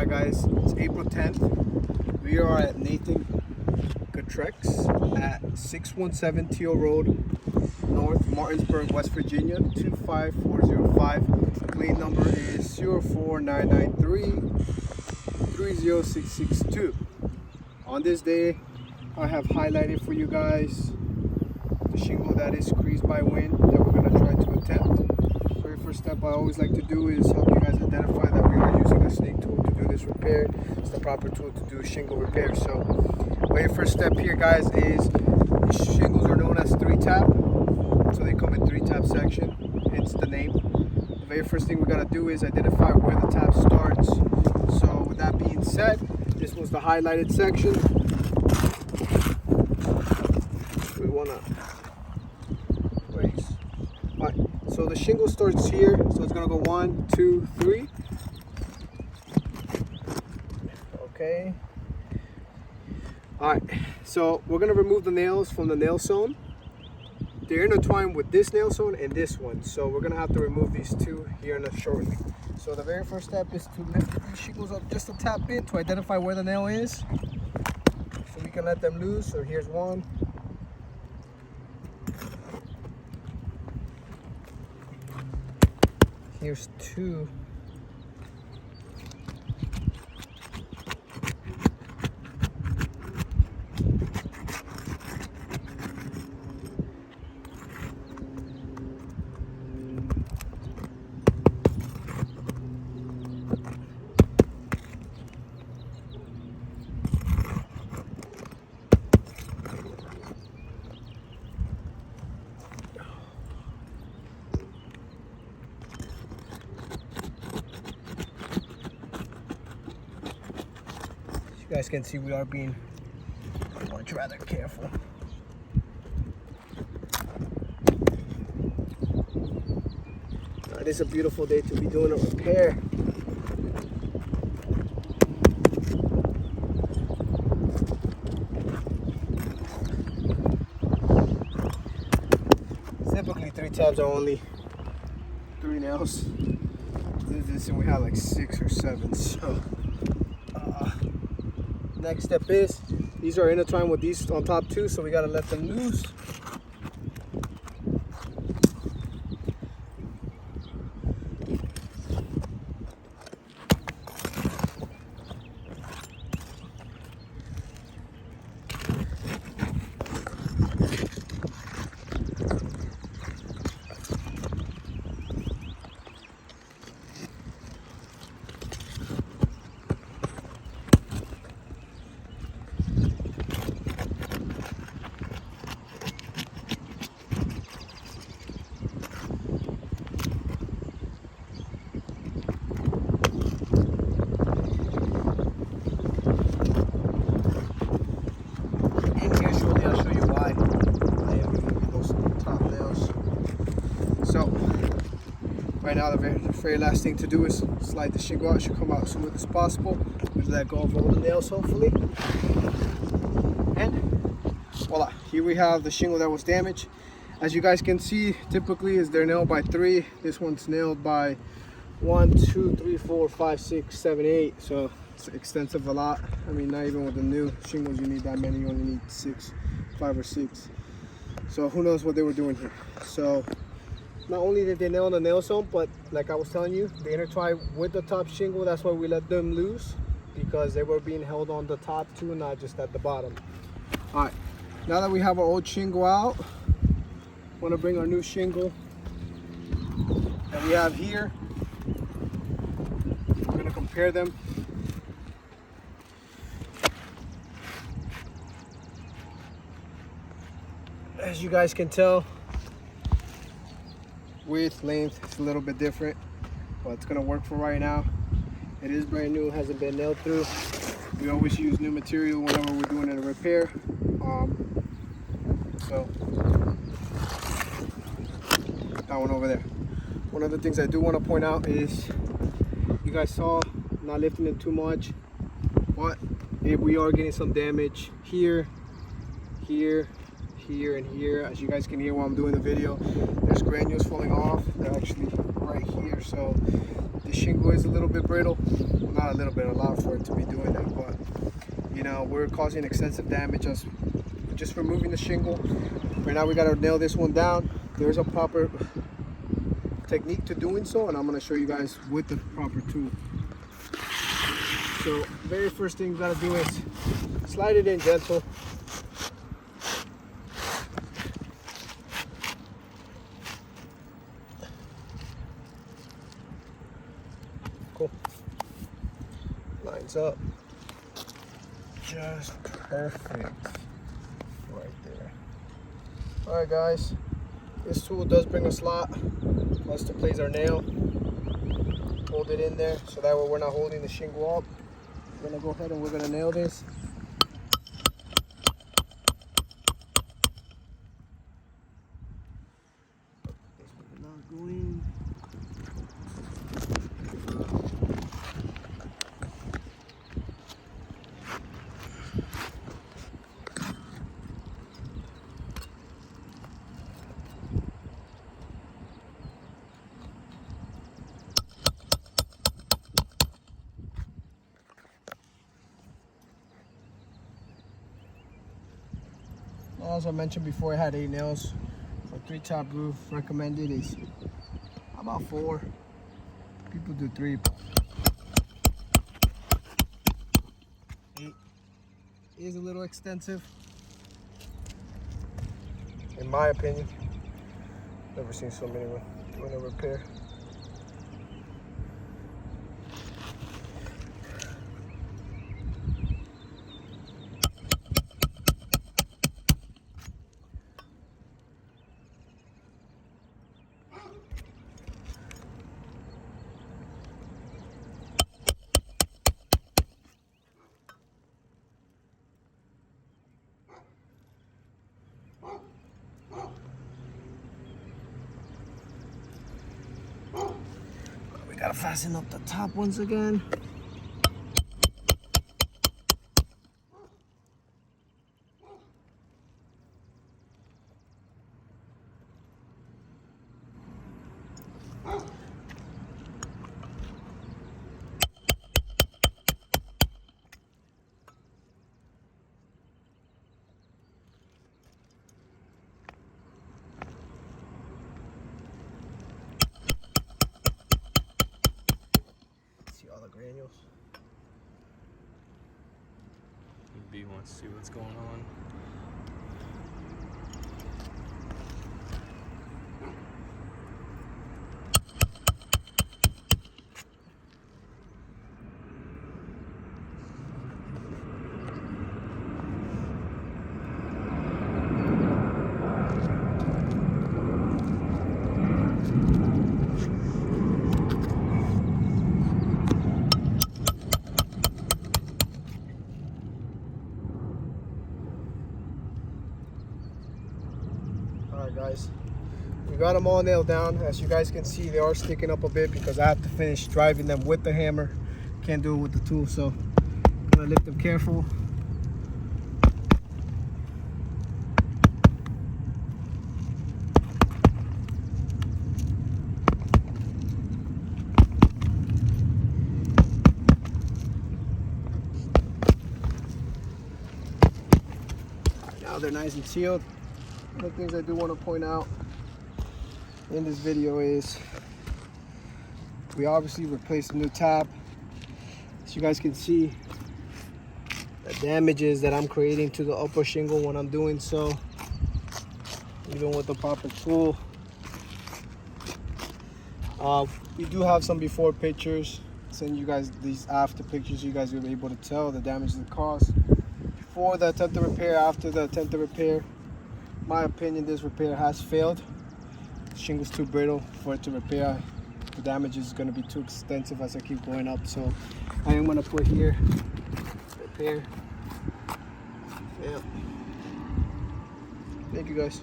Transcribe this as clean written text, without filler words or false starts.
Alright guys, it's April 10th. We are at Nathan Cutrex at 617 Teal Road, North Martinsburg, West Virginia, 25405. Claim number is 04993-30662. On this day, I have highlighted for you guys the shingle that is creased by wind that we're going to try to attempt. Very first step I always like to do is help you guys identify that we are using a snake tool to do this repair. It's the proper tool to do shingle repair. So very first step here guys is these shingles are known as 3-tap. So they come in 3-tap section, hence the name. The very first thing we got to do is identify where the tap starts. So with that being said, this was the highlighted section. We want to place. Alright, so the shingle starts here, so it's gonna go 1, 2, 3. Okay. Alright, so we're gonna remove the nails from the nail zone. They're intertwined with this nail zone and this one, so we're gonna have to remove these two here in a shortly. So the very first step is to lift these shingles up just a tap bit to identify where the nail is, so we can let them loose. So here's one. Here's two. You guys can see we are being much rather careful. It is a beautiful day to be doing a repair. Typically 3 tabs are only 3 nails. This and we have like 6 or 7, so next step is these are intertwined with these on top too, so we got to let them loose. Right now, the very last thing to do is slide the shingle out. It should come out as smooth as possible. We let go of all the nails, hopefully. And voila, here we have the shingle that was damaged. As you guys can see, typically is they're nailed by 3. This one's nailed by 1, 2, 3, 4, 5, 6, 7, 8. So it's extensive a lot. I mean, not even with the new shingles you need that many. You only need 6, 5 or 6. So who knows what they were doing here. So not only did they nail the nail zone, but like I was telling you, they intertwine with the top shingle. That's why we let them loose, because they were being held on the top too, not just at the bottom. All right, now that we have our old shingle out, I want to bring our new shingle that we have here. We're going to compare them. As you guys can tell, width, length, it's a little bit different, but it's gonna work for right now. It is brand new, hasn't been nailed through. We always use new material whenever we're doing a repair. So that one over there. One of the things I do want to point out is you guys saw not lifting it too much, but if we are getting some damage here, here, here, and here. As you guys can hear while I'm doing the video, there's granules falling off. They're actually right here, so the shingle is a little bit brittle. not a little bit, a lot for it to be doing that, but you know, we're causing extensive damage just removing the shingle. Right now we got to nail this one down. There's a proper technique to doing so, and I'm going to show you guys with the proper tool. So very first thing you got to do is slide it in gentle. Cool. Lines up. Just perfect. Right there. Alright guys, this tool does bring a slot for us to place our nail. Hold it in there so that way we're not holding the shingle up. We're gonna go ahead and we're gonna nail this. This will not go in. As I mentioned before, I had 8 nails for 3-top roof. Recommended is about 4. People do 3. 8 is a little extensive, in my opinion. Never seen so many doing a repair. Gotta fasten up the top once again. All the granules. B wants to see what's going on. Alright guys, we got them all nailed down. As you guys can see, they are sticking up a bit because I have to finish driving them with the hammer. Can't do it with the tool, so I'm gonna lift them careful. Now they're nice and sealed. One of the things I do want to point out in this video is we obviously replaced a new tab. As you guys can see, the damages that I'm creating to the upper shingle when I'm doing so, even with the proper tool. We do have some before pictures. Send you guys these after pictures. You guys will be able to tell the damage that caused before the attempted repair, after the attempted repair. My opinion, this repair has failed. The shingle's too brittle for it to repair. The damage is going to be too extensive as I keep going up. So I am going to put here repair. Yeah. Thank you guys.